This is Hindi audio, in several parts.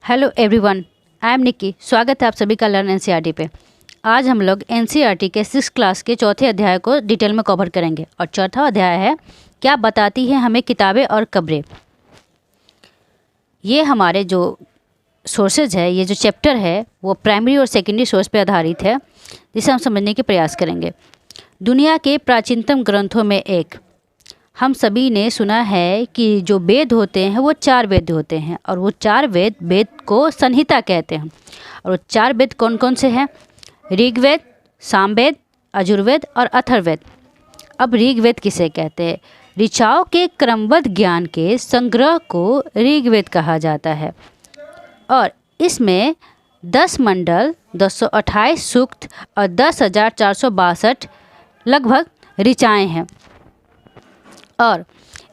Hello everyone, I am Nikki. स्वागत है आप सभी का लर्न एनसीईआरटी पे। आज हम लोग एनसीईआरटी के 6 क्लास के चौथे अध्याय को डिटेल में कवर करेंगे और चौथा अध्याय है क्या बताती है हमें किताबें और खबरें। ये हमारे जो सोर्सेज है, ये जो चैप्टर है वो प्राइमरी और सेकेंडरी सोर्स पे आधारित है, जिसे हम समझने के प्रयास करेंगे। दुनिया के प्राचीनतम ग्रंथों में एक, हम सभी ने सुना है कि जो वेद होते हैं वो 4 वेद होते हैं और वो 4 वेद को संहिता कहते हैं। और वो 4 वेद कौन कौन से हैं? ऋग्वेद, सामवेद, यजुर्वेद और अथर्ववेद। अब ऋग्वेद किसे कहते हैं? ऋचाओं के क्रमबद्ध ज्ञान के संग्रह को ऋग्वेद कहा जाता है और इसमें 10 मंडल, 228 सूक्त और 10,462 लगभग ऋचाएँ हैं। और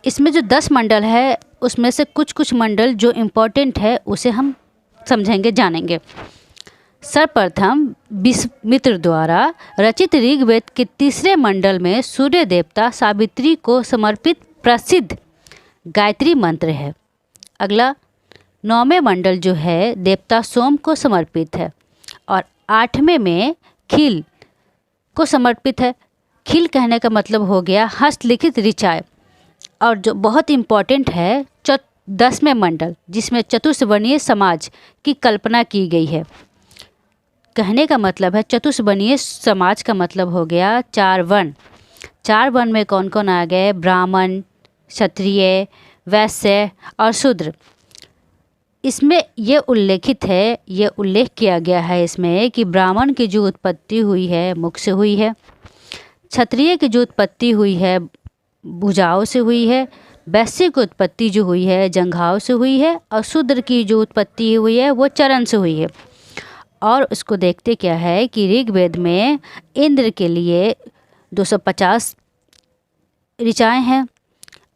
इसमें जो 10 मंडल है उसमें से कुछ मंडल जो इम्पोर्टेंट है उसे हम समझेंगे, जानेंगे। सर्वप्रथम विश्वामित्र द्वारा रचित ऋग्वेद के 3 मंडल में सूर्य देवता सावित्री को समर्पित प्रसिद्ध गायत्री मंत्र है। अगला 9वें मंडल जो है देवता सोम को समर्पित है और 8वें में खील को समर्पित है। खील कहने का मतलब हो गया हस्तलिखित ऋचाएँ। और जो बहुत इम्पॉर्टेंट है 10वें मंडल, जिसमें चतुर्वर्णीय समाज की कल्पना की गई है। कहने का मतलब है चतुर्वर्णीय समाज का मतलब हो गया 4 वर्ण। 4 वर्ण में कौन कौन आ गए? ब्राह्मण, क्षत्रिय, वैश्य और शूद्र। इसमें ये उल्लेख किया गया है इसमें कि ब्राह्मण की जो उत्पत्ति हुई है मुख से हुई है, क्षत्रिय की जो उत्पत्ति हुई है भुजाओं से हुई है, वैश्य की उत्पत्ति जो हुई है जंघाओं से हुई है और शूद्र की जो उत्पत्ति हुई है वो चरण से हुई है। और उसको देखते क्या है कि ऋग्वेद में इंद्र के लिए 250 ऋचाएँ हैं,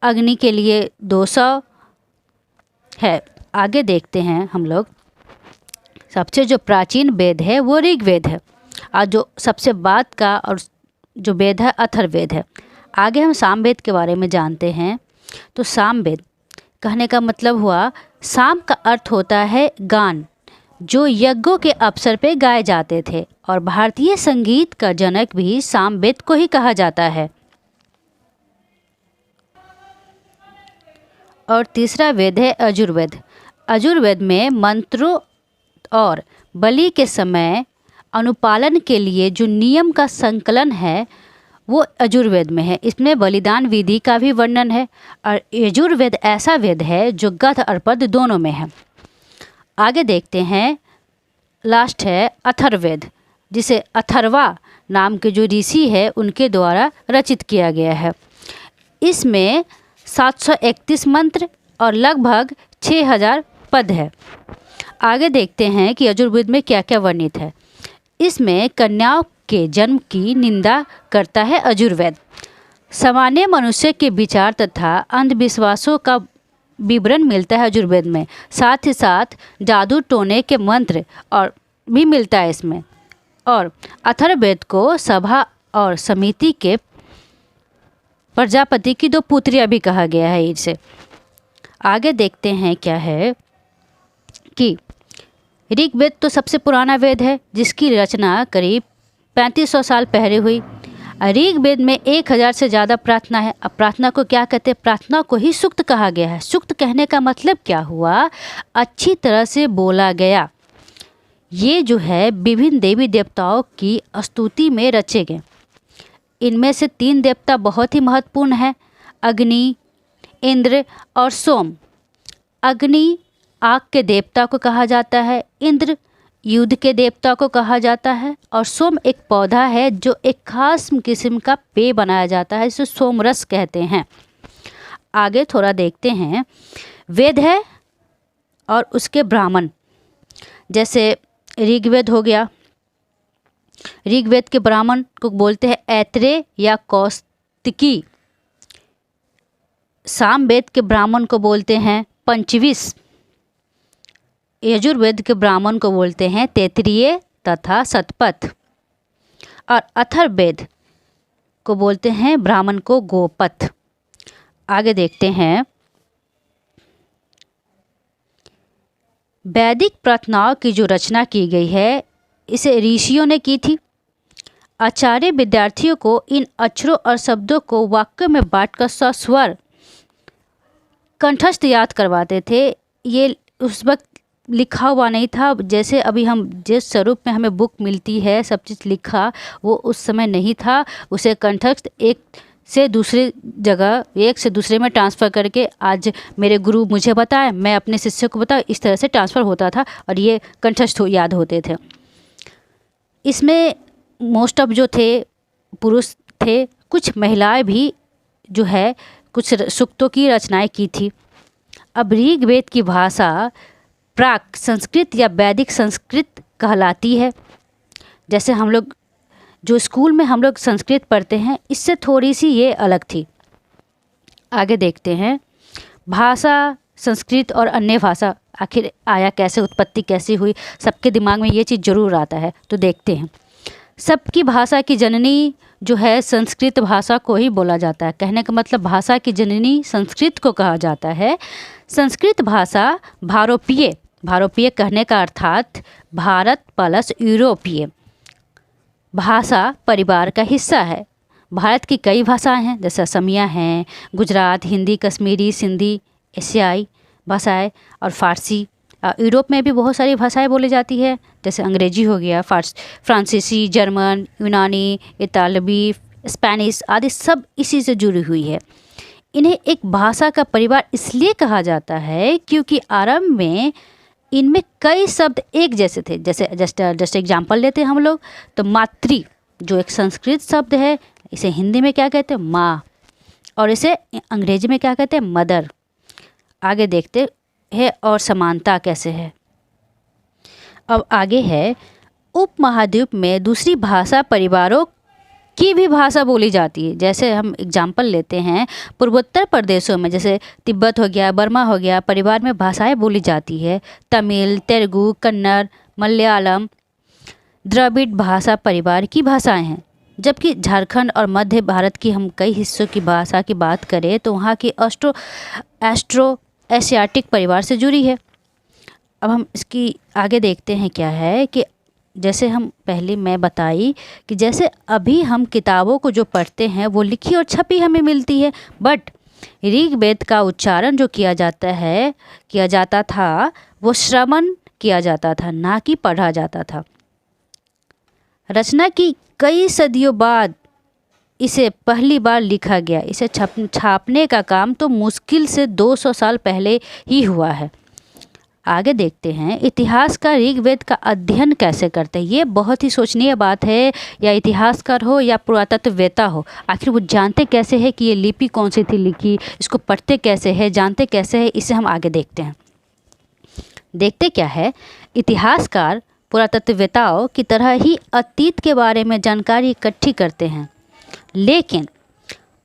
अग्नि के लिए 200 है। आगे देखते हैं हम लोग। सबसे जो प्राचीन वेद है वो ऋग्वेद है और जो सबसे बाद का और जो वेद है अथर्ववेद है। आगे हम सामवेद के बारे में जानते हैं। तो सामवेद कहने का मतलब हुआ, साम का अर्थ होता है गान, जो यज्ञों के अवसर पे गाए जाते थे और भारतीय संगीत का जनक भी सामवेद को ही कहा जाता है। और तीसरा वेद है यजुर्वेद। यजुर्वेद में मंत्रों और बलि के समय अनुपालन के लिए जो नियम का संकलन है वो यजुर्वेद में है। इसमें बलिदान विधि का भी वर्णन है और यजुर्वेद ऐसा वेद है जो गद्य और पद्य दोनों में है। आगे देखते हैं, लास्ट है अथर्ववेद, जिसे अथर्वा नाम के जो ऋषि है उनके द्वारा रचित किया गया है। इसमें 731 मंत्र और लगभग 6000 पद है। आगे देखते हैं कि यजुर्वेद में क्या क्या वर्णित है। इसमें कन्याओं के जन्म की निंदा करता है यजुर्वेद। सामान्य मनुष्य के विचार तथा अंधविश्वासों का विवरण मिलता है यजुर्वेद में। साथ ही साथ जादू टोने के मंत्र और भी मिलता है इसमें। और अथर्ववेद को सभा और समिति के प्रजापति की 2 पुत्रियां भी कहा गया है इसे। आगे देखते हैं क्या है कि ऋग्वेद तो सबसे पुराना वेद है, जिसकी रचना करीब 3500 साल पहले हुई। ऋग्वेद में 1000 से ज़्यादा प्रार्थना है। अब प्रार्थना को क्या कहते हैं? प्रार्थना को ही सूक्त कहा गया है। सूक्त कहने का मतलब क्या हुआ? अच्छी तरह से बोला गया। ये जो है विभिन्न देवी देवताओं की स्तुति में रचे गए। इनमें से 3 देवता बहुत ही महत्वपूर्ण हैं, अग्नि, इंद्र और सोम। अग्नि आग के देवता को कहा जाता है, इंद्र युद्ध के देवता को कहा जाता है और सोम एक पौधा है जो एक खास किस्म का पेय बनाया जाता है, इसे सोमरस कहते हैं। आगे थोड़ा देखते हैं। वेद है और उसके ब्राह्मण, जैसे ऋग्वेद हो गया। ऋग्वेद के ब्राह्मण को बोलते हैं ऐत्रेय या कौस्तिकी। सामवेद के ब्राह्मण को बोलते हैं पंचविश। यजुर्वेद के ब्राह्मण को बोलते हैं तैत्तिरीय तथा शतपथ और अथर्ववेद को बोलते हैं ब्राह्मण को गोपथ। आगे देखते हैं वैदिक प्रार्थनाओं की जो रचना की गई है इसे ऋषियों ने की थी। आचार्य विद्यार्थियों को इन अक्षरों और शब्दों को वाक्य में बांटकर सस्वर कंठस्थ याद करवाते थे। ये उस वक्त लिखा हुआ नहीं था, जैसे अभी हम जिस स्वरूप में हमें बुक मिलती है सब चीज़ लिखा, वो उस समय नहीं था। उसे कंठस्थ एक से दूसरे जगह, एक से दूसरे में ट्रांसफ़र करके, आज मेरे गुरु मुझे बताए, मैं अपने शिष्य को बताऊँ, इस तरह से ट्रांसफ़र होता था और ये कंठस्थ याद होते थे। इसमें मोस्ट ऑफ जो थे पुरुष थे, कुछ महिलाएं भी जो है कुछ सूक्तों की रचनाएं की थी। अब ऋग्वेद की भाषा प्राक संस्कृत या वैदिक संस्कृत कहलाती है। जैसे हम लोग जो स्कूल में हम लोग संस्कृत पढ़ते हैं, इससे थोड़ी सी ये अलग थी। आगे देखते हैं, भाषा संस्कृत और अन्य भाषा आखिर आया कैसे, उत्पत्ति कैसी हुई, सबके दिमाग में ये चीज़ ज़रूर आता है। तो देखते हैं। सबकी भाषा की जननी जो है संस्कृत भाषा को ही बोला जाता है। कहने का मतलब भाषा की जननी संस्कृत को कहा जाता है। संस्कृत भाषा भारोपीय कहने का अर्थात भारत प्लस यूरोपीय भाषा परिवार का हिस्सा है। भारत की कई भाषाएं हैं, जैसे असमिया हैं, गुजरात, हिंदी, कश्मीरी, सिंधी, एशियाई भाषाएं और फारसी। यूरोप में भी बहुत सारी भाषाएं बोली जाती है, जैसे अंग्रेजी हो गया, फ्रांसीसी, जर्मन, यूनानी, इतालवी, स्पेनिश आदि सब इसी से जुड़ी हुई है। इन्हें एक भाषा का परिवार इसलिए कहा जाता है क्योंकि आरंभ में इनमें कई शब्द एक जैसे थे। जैसे जस्ट एग्जांपल लेते हैं हम लोग, तो मातृ जो एक संस्कृत शब्द है, इसे हिंदी में क्या कहते हैं, माँ, और इसे अंग्रेजी में क्या कहते हैं, मदर। आगे देखते हैं और समानता कैसे है। अब आगे है, उपमहाद्वीप में दूसरी भाषा परिवारों की भी भाषा बोली जाती है। जैसे हम एग्जाम्पल लेते हैं, पूर्वोत्तर प्रदेशों में जैसे तिब्बत हो गया, बर्मा हो गया, परिवार में भाषाएं बोली जाती है। तमिल, तेलुगु, कन्नड़, मलयालम, द्रविड़ भाषा परिवार की भाषाएं हैं। जबकि झारखंड और मध्य भारत की हम कई हिस्सों की भाषा की बात करें तो वहाँ की एस्ट्रो एशियाटिक परिवार से जुड़ी है। अब हम इसकी आगे देखते हैं क्या है कि जैसे हम पहले मैं बताई कि जैसे अभी हम किताबों को जो पढ़ते हैं वो लिखी और छपी हमें मिलती है, बट ऋग्वेद का उच्चारण जो किया जाता था वो श्रवण किया जाता था, ना कि पढ़ा जाता था। रचना की कई सदियों बाद इसे पहली बार लिखा गया। इसे छापने का काम तो मुश्किल से 200 साल पहले ही हुआ है। आगे देखते हैं, इतिहासकार ऋग्वेद का अध्ययन कैसे करते हैं। ये बहुत ही सोचनीय बात है, या इतिहासकार हो या पुरातत्ववेत्ता हो, आखिर वो जानते कैसे हैं कि ये लिपि कौन सी थी लिखी, इसको पढ़ते कैसे हैं, जानते कैसे हैं, इसे हम आगे देखते हैं। देखते क्या है, इतिहासकार पुरातत्ववेत्ताओं की तरह ही अतीत के बारे में जानकारी इकट्ठी करते हैं, लेकिन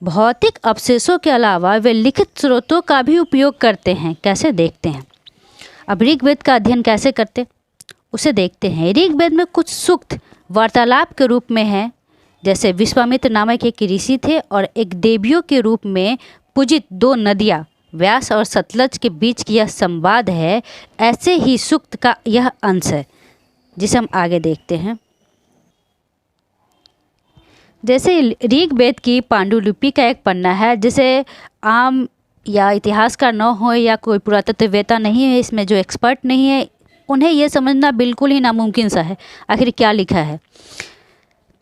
भौतिक अवशेषों के अलावा वे लिखित स्रोतों का भी उपयोग करते हैं। कैसे, देखते हैं। अब ऋग्वेद का अध्ययन कैसे करते उसे देखते हैं। ऋग्वेद में कुछ सूक्त वार्तालाप के रूप में है, जैसे विश्वामित्र नामक एक ऋषि थे और एक देवियों के रूप में पूजित 2 नदियाँ व्यास और सतलज के बीच की यह संवाद है। ऐसे ही सूक्त का यह अंश है जिसे हम आगे देखते हैं। जैसे ऋग्वेद की पांडुलिपि का एक पन्ना है, जिसे आम या इतिहासकार न हो या कोई पुरातत्ववेत्ता नहीं है, इसमें जो एक्सपर्ट नहीं है, उन्हें यह समझना बिल्कुल ही नामुमकिन सा है आखिर क्या लिखा है।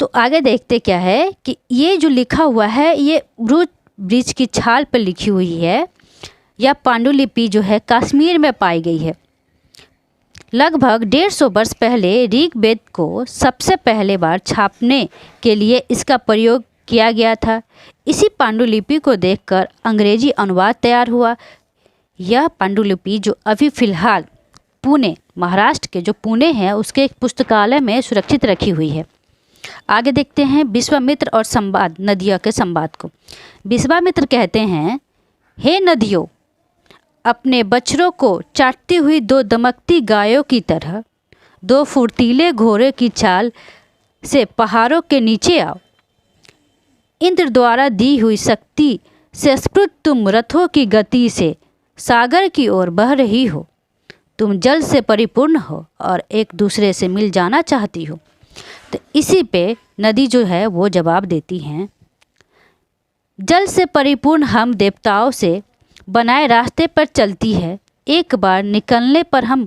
तो आगे देखते क्या है कि ये जो लिखा हुआ है ये ब्रिज की छाल पर लिखी हुई है। यह पांडुलिपि जो है कश्मीर में पाई गई है। लगभग 150 वर्ष पहले ऋग्वेद को सबसे पहले बार छापने के लिए इसका प्रयोग किया गया था। इसी पांडुलिपि को देखकर अंग्रेजी अनुवाद तैयार हुआ। यह पांडुलिपि जो अभी फ़िलहाल पुणे, महाराष्ट्र के जो पुणे है, उसके एक पुस्तकालय में सुरक्षित रखी हुई है। आगे देखते हैं विश्वामित्र और संवाद, नदियों के संवाद को। विश्वामित्र कहते हैं, हे नदियों, अपने बछड़ों को चाटती हुई 2 दमकती गायों की तरह 2 फुर्तीले घोड़े की चाल से पहाड़ों के नीचे आओ। इंद्र द्वारा दी हुई शक्ति से स्फुट तुम रथों की गति से सागर की ओर बह रही हो। तुम जल से परिपूर्ण हो और एक दूसरे से मिल जाना चाहती हो। तो इसी पे नदी जो है वो जवाब देती हैं, जल से परिपूर्ण हम देवताओं से बनाए रास्ते पर चलती है, एक बार निकलने पर हम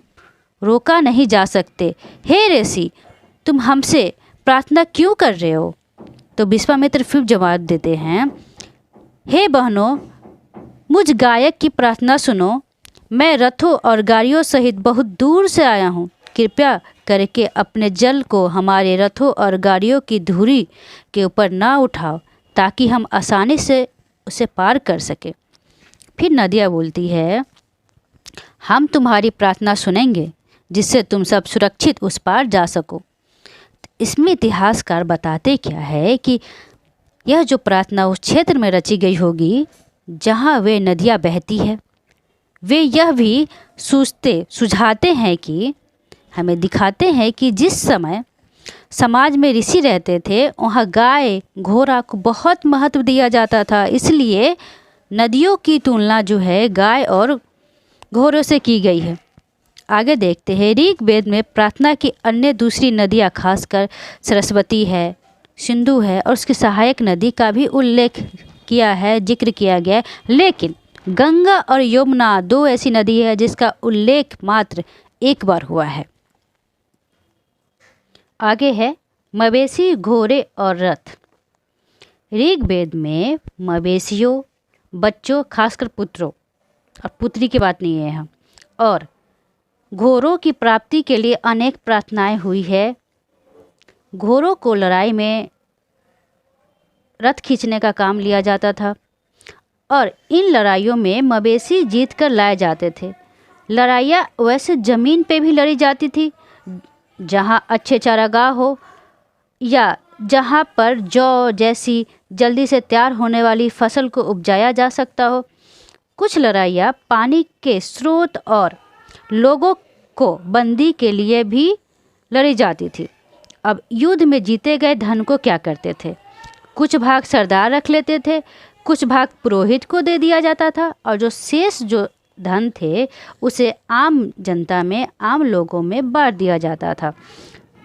रोका नहीं जा सकते। हे ऋषि, तुम हमसे प्रार्थना क्यों कर रहे हो? तो विश्वामित्र फिर जवाब देते हैं, हे बहनों, मुझ गायक की प्रार्थना सुनो। मैं रथों और गाड़ियों सहित बहुत दूर से आया हूँ। कृपया करके अपने जल को हमारे रथों और गाड़ियों की धुरी के ऊपर ना उठाओ, ताकि हम आसानी से उसे पार कर सके। फिर नदिया बोलती है, हम तुम्हारी प्रार्थना सुनेंगे, जिससे तुम सब सुरक्षित उस पार जा सको। इसमें इतिहासकार बताते क्या है कि यह जो प्रार्थना उस क्षेत्र में रची गई होगी जहाँ वे नदियाँ बहती है। वे यह भी सुझाते हैं कि हमें दिखाते हैं कि जिस समय समाज में ऋषि रहते थे वहाँ गाय घोड़ा को बहुत महत्व दिया जाता था, इसलिए नदियों की तुलना जो है गाय और घोड़ों से की गई है। आगे देखते हैं, ऋग्वेद में प्रार्थना की अन्य दूसरी नदियाँ खासकर सरस्वती है, सिंधु है और उसकी सहायक नदी का भी उल्लेख किया है, जिक्र किया गया है। लेकिन गंगा और यमुना दो ऐसी नदी है जिसका उल्लेख मात्र एक बार हुआ है। आगे है मवेशी, घोड़े और रथ। ऋग्वेद में मवेशियों, बच्चों खासकर पुत्रों और पुत्री की बात नहीं है यहाँ, और घोड़ों की प्राप्ति के लिए अनेक प्रार्थनाएं हुई है। घोड़ों को लड़ाई में रथ खींचने का काम लिया जाता था और इन लड़ाइयों में मवेशी जीत कर लाए जाते थे। लड़ाइयाँ वैसे ज़मीन पे भी लड़ी जाती थी, जहाँ अच्छे चारागाह हो या जहाँ पर जौ जैसी जल्दी से तैयार होने वाली फसल को उपजाया जा सकता हो। कुछ लड़ाइयाँ पानी के स्रोत और लोगों को बंदी के लिए भी लड़ी जाती थी। अब युद्ध में जीते गए धन को क्या करते थे? कुछ भाग सरदार रख लेते थे, कुछ भाग पुरोहित को दे दिया जाता था और जो शेष जो धन थे उसे आम जनता में, आम लोगों में बांट दिया जाता था।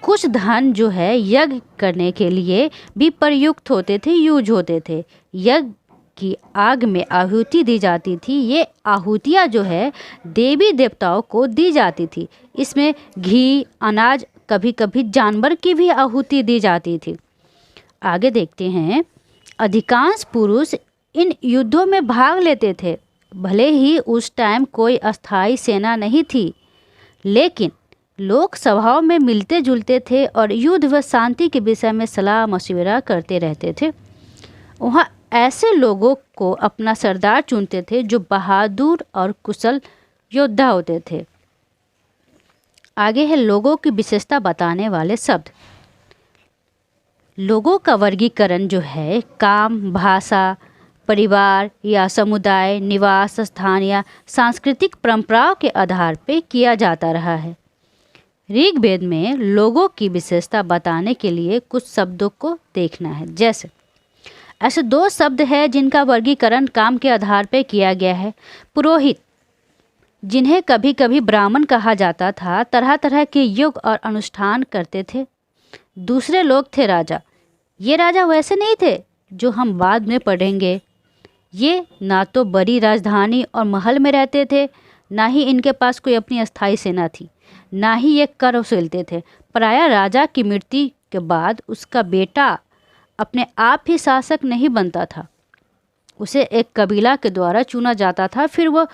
कुछ धन जो है यज्ञ करने के लिए भी प्रयुक्त होते थे, यूज होते थे। यज्ञ की आग में आहुति दी जाती थी। ये आहुतियाँ जो है देवी देवताओं को दी जाती थी। इसमें घी, अनाज, कभी कभी जानवर की भी आहुति दी जाती थी। आगे देखते हैं, अधिकांश पुरुष इन युद्धों में भाग लेते थे। भले ही उस टाइम कोई अस्थायी सेना नहीं थी, लेकिन लोग सभाओं में मिलते जुलते थे और युद्ध व शांति के विषय में सलाह मशविरा करते रहते थे। वहाँ ऐसे लोगों को अपना सरदार चुनते थे जो बहादुर और कुशल योद्धा होते थे। आगे है लोगों की विशेषता बताने वाले शब्द। लोगों का वर्गीकरण जो है काम, भाषा, परिवार या समुदाय, निवास स्थान या सांस्कृतिक परंपराओं के आधार पर किया जाता रहा है। ऋग्वेद में लोगों की विशेषता बताने के लिए कुछ शब्दों को देखना है। जैसे ऐसे दो शब्द हैं जिनका वर्गीकरण काम के आधार पर किया गया है। पुरोहित, जिन्हें कभी कभी ब्राह्मण कहा जाता था, तरह तरह के युग और अनुष्ठान करते थे। दूसरे लोग थे राजा। ये राजा वैसे नहीं थे जो हम बाद में पढ़ेंगे। ये ना तो बड़ी राजधानी और महल में रहते थे, ना ही इनके पास कोई अपनी अस्थायी सेना थी, ना ही ये कर वसूलते थे। प्रायः राजा की मृत्यु के बाद उसका बेटा अपने आप ही शासक नहीं बनता था, उसे एक कबीला के द्वारा चुना जाता था, फिर वो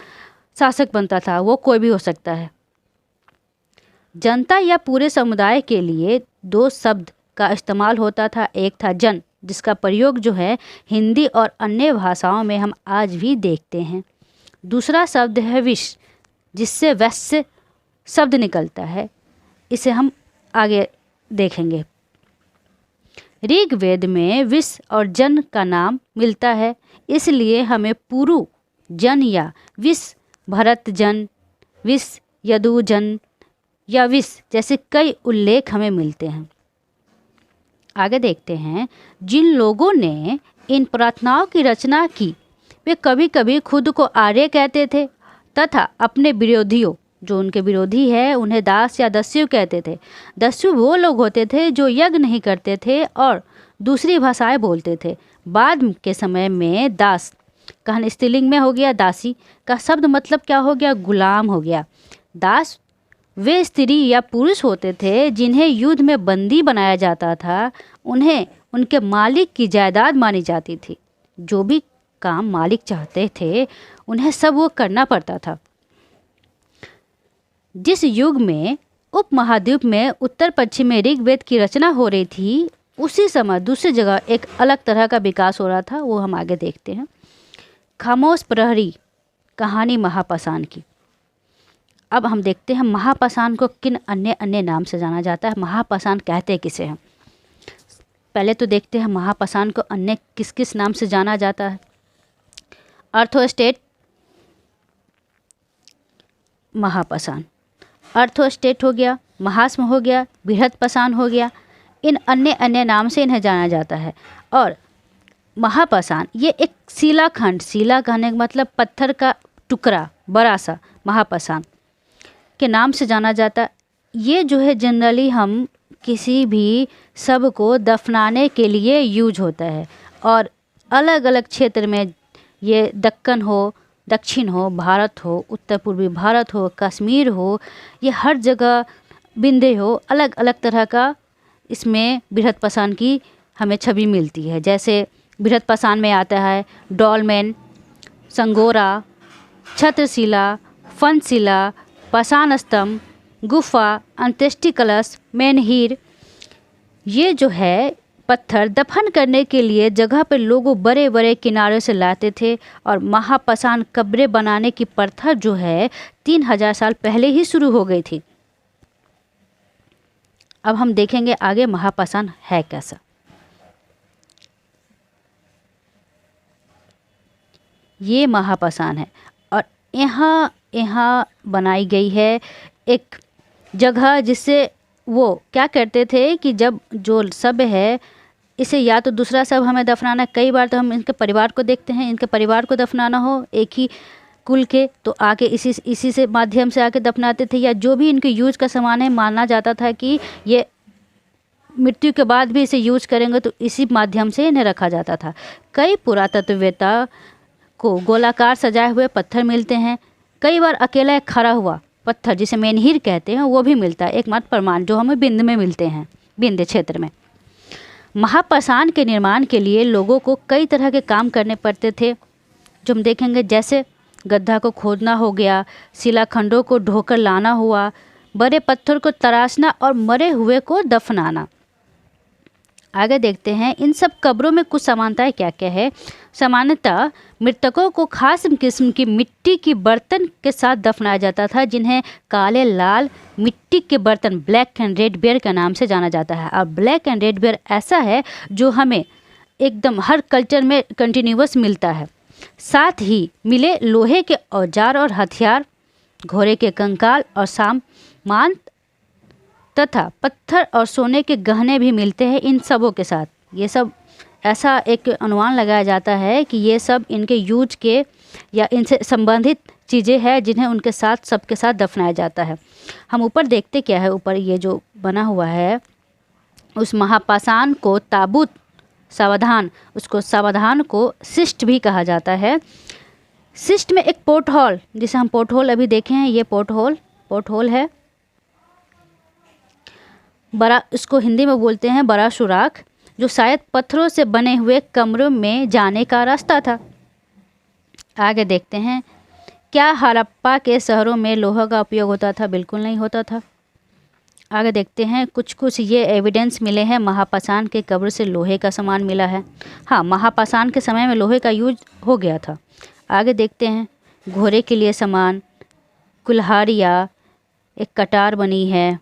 शासक बनता था। वो कोई भी हो सकता है। जनता या पूरे समुदाय के लिए दो शब्द का इस्तेमाल होता था। एक था जन, जिसका प्रयोग जो है हिंदी और अन्य भाषाओं में हम आज भी देखते हैं। दूसरा शब्द है विश, जिससे वैश्य शब्द निकलता है। इसे हम आगे देखेंगे। ऋग्वेद में विश और जन का नाम मिलता है, इसलिए हमें पुरु जन या विश, भरत जन, विश, यदु जन या विश जैसे कई उल्लेख हमें मिलते हैं। आगे देखते हैं, जिन लोगों ने इन प्रार्थनाओं की रचना की वे कभी कभी खुद को आर्य कहते थे तथा अपने विरोधियों जो उनके विरोधी है उन्हें दास या दस्यु कहते थे। दस्यु वो लोग होते थे जो यज्ञ नहीं करते थे और दूसरी भाषाएं बोलते थे। बाद के समय में दास कहन स्त्रीलिंग में हो गया, दासी का शब्द मतलब क्या हो गया, गुलाम हो गया। दास वे स्त्री या पुरुष होते थे जिन्हें युद्ध में बंदी बनाया जाता था। उन्हें उनके मालिक की जायदाद मानी जाती थी। जो भी काम मालिक चाहते थे उन्हें सब वो करना पड़ता था। जिस युग में उपमहाद्वीप में उत्तर पश्चिम में ऋग्वेद की रचना हो रही थी, उसी समय दूसरी जगह एक अलग तरह का विकास हो रहा था। वो हम आगे देखते हैं। खामोश प्रहरी कहानी महापाषाण की। अब हम देखते हैं महापाषाण को किन अन्य अन्य नाम से जाना जाता है, महापाषाण कहते किसे हैं। पहले तो देखते हैं महापाषाण को अन्य किस किस नाम से जाना जाता है। अर्थोस्टेट महापाषाण, अर्थोस्टेट हो गया, महास्म हो गया, बृहत्पाषाण हो गया। इन अन्य अन्य नाम से इन्हें जाना जाता है। और महापाषाण ये एक शिलाखंड, शिला कहने का मतलब पत्थर का टुकड़ा बड़ा सा, महापाषाण के नाम से जाना जाता है। ये जो है जनरली हम किसी भी शव को दफनाने के लिए यूज होता है। और अलग अलग क्षेत्र में ये दक्कन हो, दक्षिण हो, भारत हो, उत्तर पूर्वी भारत हो, कश्मीर हो, ये हर जगह बिंदे हो, अलग अलग तरह का इसमें बृहत्पाषाण की हमें छवि मिलती है। जैसे बृहत्पाषाण में आता है डॉलमेन, संगोरा, छत्रशिला, फनशिला, पाषाण स्तंभ, गुफा, अंत्येष्टि कलश, मेनहीर। ये जो है पत्थर दफन करने के लिए जगह पर लोगों बड़े बड़े किनारे से लाते थे। और महापाषाण कब्रें बनाने की प्रथा जो है 3000 साल पहले ही शुरू हो गई थी। अब हम देखेंगे आगे महापाषाण है कैसा। ये महापाषाण है और यहाँ बनाई गई है एक जगह जिससे वो क्या करते थे कि जब जो शव है इसे या तो दूसरा शव हमें दफनाना, कई बार तो हम इनके परिवार को देखते हैं, इनके परिवार को दफनाना हो एक ही कुल के तो आके इसी से माध्यम से आके दफनाते थे। या जो भी इनके यूज का सामान है माना जाता था कि ये मृत्यु के बाद भी इसे यूज करेंगे तो इसी माध्यम से इन्हें रखा जाता था। कई पुरातत्ववेत्ता को गोलाकार सजाए हुए पत्थर मिलते हैं। कई बार अकेला एक खड़ा हुआ पत्थर जिसे मेनहीर कहते हैं वो भी मिलता है, एकमात्र प्रमाण जो हमें बिंद में मिलते हैं, बिंद क्षेत्र में। महापाषाण के निर्माण के लिए लोगों को कई तरह के काम करने पड़ते थे जो हम देखेंगे। जैसे गड्ढा को खोदना हो गया, शिलाखंडों को ढोकर लाना हुआ, बड़े पत्थर को तराशना और मरे हुए को दफनाना। आगे देखते हैं इन सब कब्रों में कुछ समानताएं क्या क्या है। सामान्यतः मृतकों को खास किस्म की मिट्टी की बर्तन के साथ दफनाया जाता था जिन्हें काले लाल मिट्टी के बर्तन ब्लैक एंड रेड बेयर के नाम से जाना जाता है। और ब्लैक एंड रेड बेयर ऐसा है जो हमें एकदम हर कल्चर में कंटिन्यूअस मिलता है। साथ ही मिले लोहे के औजार और हथियार, घोड़े के कंकाल और सामान तथा पत्थर और सोने के गहने भी मिलते हैं इन सबों के साथ। ये सब ऐसा एक अनुमान लगाया जाता है कि ये सब इनके यूज के या इनसे संबंधित चीज़ें हैं जिन्हें उनके साथ सबके साथ दफनाया जाता है। हम ऊपर देखते क्या है, ऊपर ये जो बना हुआ है उस महापाषाण को ताबूत सावधान, उसको सावधान को शिष्ट भी कहा जाता है। शिष्ट में एक पोर्ट हॉल, जिसे हम पोर्ट हॉल अभी देखे हैं, ये पोर्ट हॉल है बड़ा, इसको हिंदी में बोलते हैं बड़ा सुराख, जो शायद पत्थरों से बने हुए कमरों में जाने का रास्ता था। आगे देखते हैं क्या हड़प्पा के शहरों में लोहा का उपयोग होता था? बिल्कुल नहीं होता था। आगे देखते हैं कुछ ये एविडेंस मिले हैं महापाषाण के कब्र से लोहे का सामान मिला है। हाँ, महापाषाण के समय में लोहे का यूज हो गया था। आगे देखते हैं घोड़े के लिए सामान, कुल्हाड़ियाँ, एक कटार बनी है।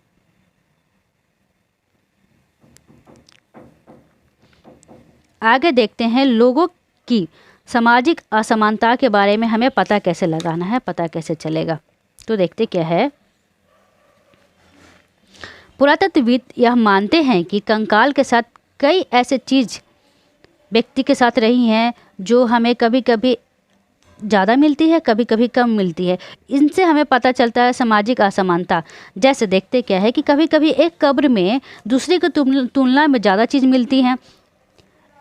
आगे देखते हैं लोगों की सामाजिक असमानता के बारे में हमें पता कैसे लगाना है, पता कैसे चलेगा। तो देखते क्या है, पुरातत्वविद यह मानते हैं कि कंकाल के साथ कई ऐसे चीज़ व्यक्ति के साथ रही हैं जो हमें कभी कभी ज़्यादा मिलती है, कभी कभी कम मिलती है। इनसे हमें पता चलता है सामाजिक असमानता। जैसे देखते क्या है कि कभी कभी एक कब्र में दूसरे की तुलना में ज़्यादा चीज़ मिलती हैं।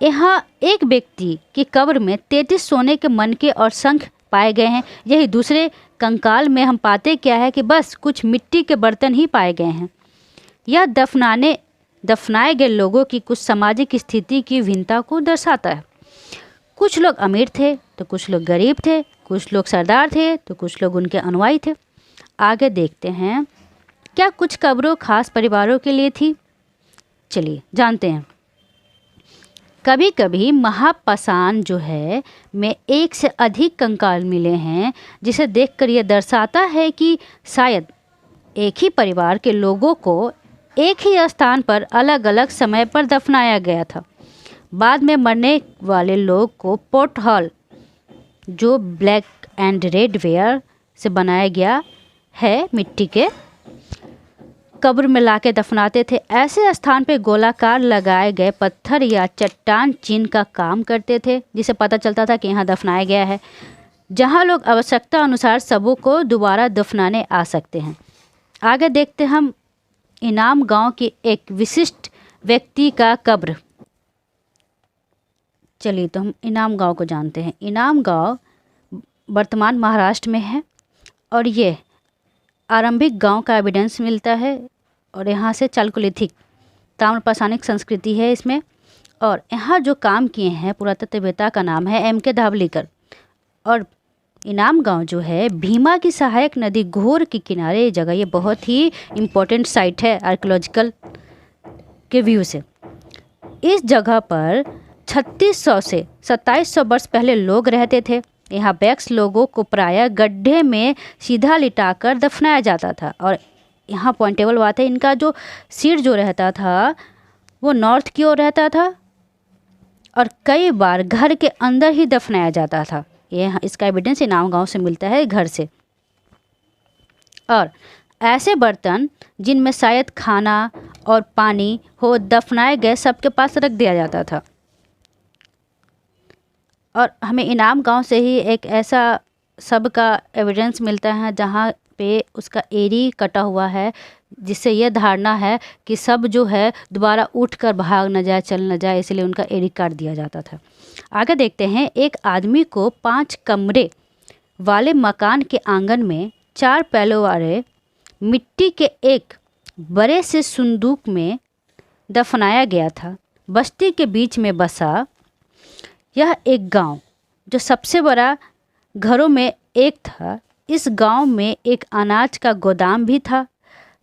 यहाँ एक व्यक्ति की कब्र में 33 सोने के मनके और शंख पाए गए हैं। यही दूसरे कंकाल में हम पाते क्या है कि बस कुछ मिट्टी के बर्तन ही पाए गए हैं। यह दफनाए गए लोगों की कुछ सामाजिक स्थिति की भिन्नता को दर्शाता है। कुछ लोग अमीर थे तो कुछ लोग गरीब थे, कुछ लोग सरदार थे तो कुछ लोग उनके अनुयायी थे। आगे देखते हैं, क्या कुछ कब्रों खास परिवारों के लिए थी? चलिए जानते हैं। कभी कभी महापाषाण जो है में एक से अधिक कंकाल मिले हैं, जिसे देखकर यह दर्शाता है कि शायद एक ही परिवार के लोगों को एक ही स्थान पर अलग अलग समय पर दफनाया गया था। बाद में मरने वाले लोग को पोट हॉल, जो ब्लैक एंड रेड वेयर से बनाया गया है, मिट्टी के कब्र में लाके दफनाते थे। ऐसे स्थान पे गोलाकार लगाए गए पत्थर या चट्टान चिन्ह का काम करते थे, जिसे पता चलता था कि यहाँ दफनाया गया है, जहाँ लोग आवश्यकता अनुसार सबों को दोबारा दफनाने आ सकते हैं। आगे देखते हम इनाम गांव के एक विशिष्ट व्यक्ति का कब्र। चलिए तो हम इनाम गांव को जानते हैं। इनाम गांव वर्तमान महाराष्ट्र में है और ये आरंभिक गांव का एविडेंस मिलता है और यहाँ से चालुक्यलिथिक ताम्रपाषाणिक संस्कृति है इसमें। और यहाँ जो काम किए हैं पुरातत्ववेत्ता का नाम है M.K. धावलीकर। और इनाम गांव जो है भीमा की सहायक नदी घोर के किनारे ये जगह, ये बहुत ही इम्पोर्टेंट साइट है आर्कियोलॉजिकल के व्यू से। इस जगह पर 3600 से 2700 वर्ष पहले लोग रहते थे। यहाँ बैक्स लोगों को प्रायः गड्ढे में सीधा लिटाकर दफनाया जाता था। और यहाँ पॉइंटेबल बात है, इनका जो सिर जो रहता था वो नॉर्थ की ओर रहता था और कई बार घर के अंदर ही दफनाया जाता था। ये इसका एविडेंस इनाम गांव से मिलता है, घर से। और ऐसे बर्तन जिनमें शायद खाना और पानी हो दफनाए गए सबके पास रख दिया जाता था। और हमें इनाम गांव से ही एक ऐसा सब का एविडेंस मिलता है जहाँ पे उसका एड़ी कटा हुआ है, जिससे यह धारणा है कि सब जो है दोबारा उठकर भाग न जाए, चल न जाए, इसलिए उनका एड़ी काट दिया जाता था। आगे देखते हैं, एक आदमी को 5 कमरे वाले मकान के आंगन में 4 पहलू वाले मिट्टी के एक बड़े से संदूक में दफनाया गया था। बस्ती के बीच में बसा यह एक गांव जो सबसे बड़ा घरों में एक था। इस गांव में एक अनाज का गोदाम भी था।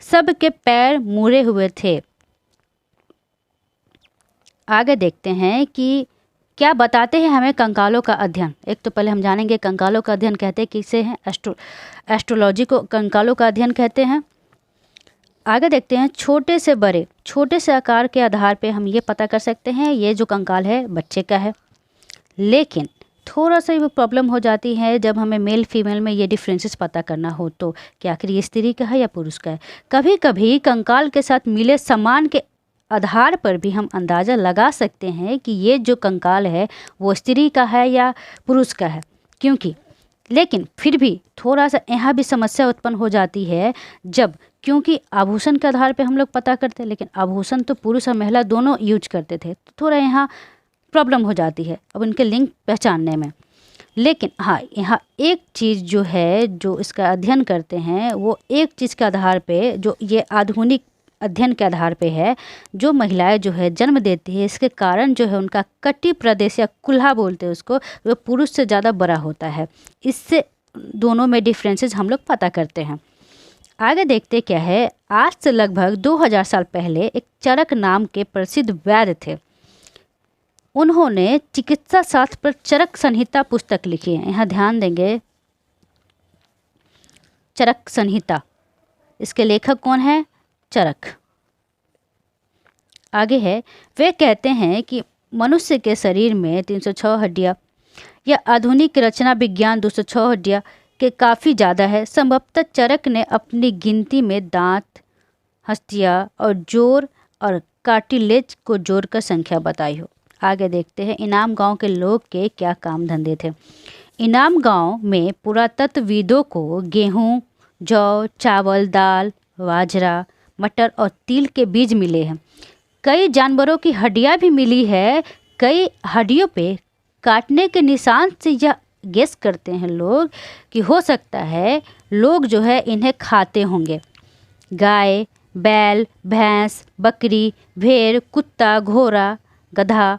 सबके पैर मुड़े हुए थे। आगे देखते हैं कि क्या बताते हैं हमें कंकालों का अध्ययन। एक तो पहले हम जानेंगे कंकालों का अध्ययन कहते किसे हैं। एस्ट्रोलॉजी को कंकालों का अध्ययन कहते हैं। आगे देखते हैं, छोटे से बड़े, छोटे से आकार के आधार पे हम ये पता कर सकते हैं ये जो कंकाल है बच्चे का है। लेकिन थोड़ा सा वो प्रॉब्लम हो जाती है जब हमें मेल फीमेल में ये डिफरेंसेस पता करना हो, तो कि आखिर ये स्त्री का है या पुरुष का है। कभी कभी कंकाल के साथ मिले सामान के आधार पर भी हम अंदाज़ा लगा सकते हैं कि ये जो कंकाल है वो स्त्री का है या पुरुष का है। लेकिन फिर भी थोड़ा सा यहाँ भी समस्या उत्पन्न हो जाती है क्योंकि आभूषण के आधार पे हम लोग पता करते हैं, लेकिन आभूषण तो पुरुष और महिला दोनों यूज करते थे, तो थोड़ा यहाँ प्रॉब्लम हो जाती है अब उनके लिंग पहचानने में। लेकिन हाँ, यहाँ एक चीज़ जो है जो इसका अध्ययन करते हैं वो एक चीज़ के आधार पे, जो ये आधुनिक अध्ययन के आधार पे है, जो महिलाएं जो है जन्म देती है इसके कारण जो है उनका कटी प्रदेश या कुल्हा बोलते हैं उसको, वो पुरुष से ज़्यादा बड़ा होता है। इससे दोनों में डिफरेंसेस हम लोग पता करते हैं। आगे देखते क्या है, आज से लगभग 2000 साल पहले एक चरक नाम के प्रसिद्ध वैद्य थे। उन्होंने चिकित्सा शास्त्र पर चरक संहिता पुस्तक लिखी है। यहाँ ध्यान देंगे, चरक संहिता, इसके लेखक कौन है? चरक। आगे है, वे कहते हैं कि मनुष्य के शरीर में 306 हड्डियाँ या आधुनिक रचना विज्ञान 206 हड्डियाँ के काफ़ी ज़्यादा है। संभवतः चरक ने अपनी गिनती में दांत, हस्तियाँ और जोड़ और कार्टिलेज को जोड़कर संख्या बताई हो। आगे देखते हैं, इनाम गांव के लोग के क्या काम धंधे थे। इनाम गांव में पुरातत्वविदों को गेहूं, जौ, चावल, दाल, बाजरा, मटर और तिल के बीज मिले हैं। कई जानवरों की हड्डियां भी मिली है। कई हड्डियों पे काटने के निशान से यह गेस करते हैं लोग कि हो सकता है लोग जो है इन्हें खाते होंगे। गाय, बैल, भैंस, बकरी, भेड़, कुत्ता, घोड़ा, गधा,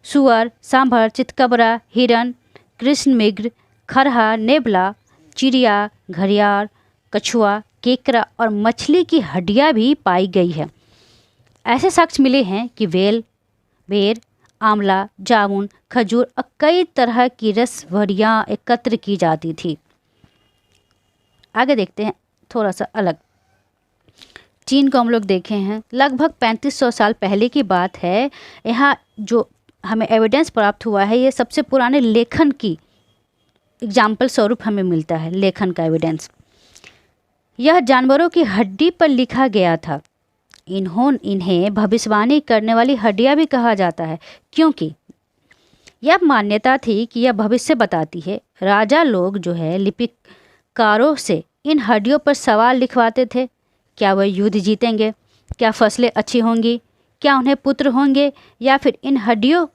सुअर, सांभर, चितकबरा, हिरन, कृष्णमृग, खरहा, नेवला, चिड़िया, घड़ियाल, कछुआ, केकड़ा और मछली की हड्डियां भी पाई गई है। ऐसे साक्ष्य मिले हैं कि बेर, आंवला, जामुन, खजूर और कई तरह की रसवड़ियाँ एकत्र की जाती थी। आगे देखते हैं थोड़ा सा अलग। चीन को हम लोग देखे हैं, लगभग 3500 साल पहले की बात है। यहाँ जो हमें एविडेंस प्राप्त हुआ है ये सबसे पुराने लेखन की एग्जाम्पल स्वरूप हमें मिलता है, लेखन का एविडेंस। यह जानवरों की हड्डी पर लिखा गया था। इन्हें भविष्यवाणी करने वाली हड्डियां भी कहा जाता है, क्योंकि यह मान्यता थी कि यह भविष्य बताती है। राजा लोग जो है लिपिकारों से इन हड्डियों पर सवाल लिखवाते थे। क्या वह युद्ध जीतेंगे? क्या फसलें अच्छी होंगी? क्या उन्हें पुत्र होंगे? या फिर इन हड्डियों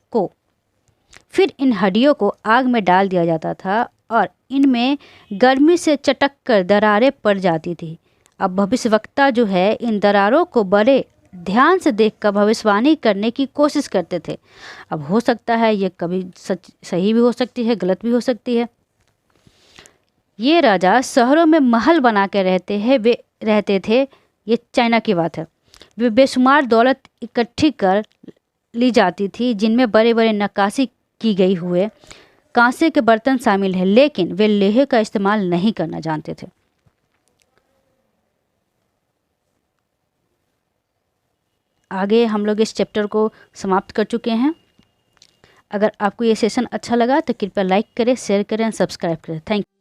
को आग में डाल दिया जाता था और इनमें गर्मी से चटक कर दरारें पड़ जाती थी। अब भविष्यवक्ता जो है इन दरारों को बड़े ध्यान से देखकर भविष्यवाणी करने की कोशिश करते थे। अब हो सकता है ये कभी सही भी हो सकती है, गलत भी हो सकती है। ये राजा शहरों में महल बना के रहते थे। ये चाइना की बात है। वे बेशुमार दौलत इकट्ठी कर ली जाती थी, जिनमें बड़े बड़े नक्काशी की गई हुए कांसे के बर्तन शामिल हैं, लेकिन वे लोहे का इस्तेमाल नहीं करना जानते थे। आगे हम लोग इस चैप्टर को समाप्त कर चुके हैं। अगर आपको ये सेशन अच्छा लगा तो कृपया लाइक करें, शेयर करें, सब्सक्राइब करें। Thank you.